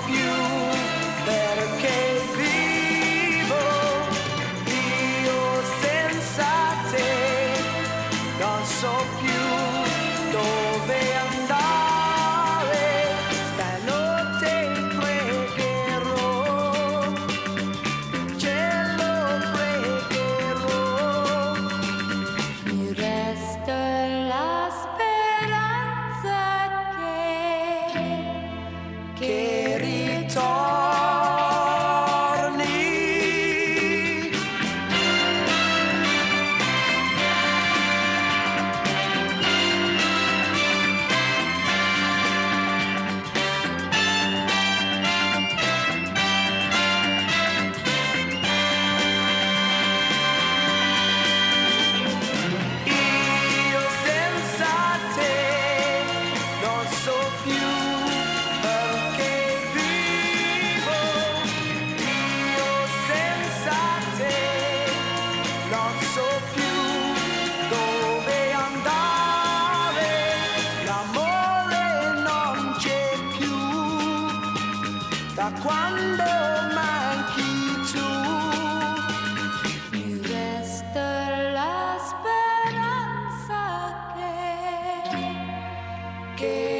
più perché vivo io senza te, non so più dove andare, stanotte pregherò, il cielo pregherò, mi resta la speranza che ritorni. Io senza te non so più perché vivo, io senza te non so più dove andare, l'amore non c'è più da quando manchi tu. Mi resta la speranza che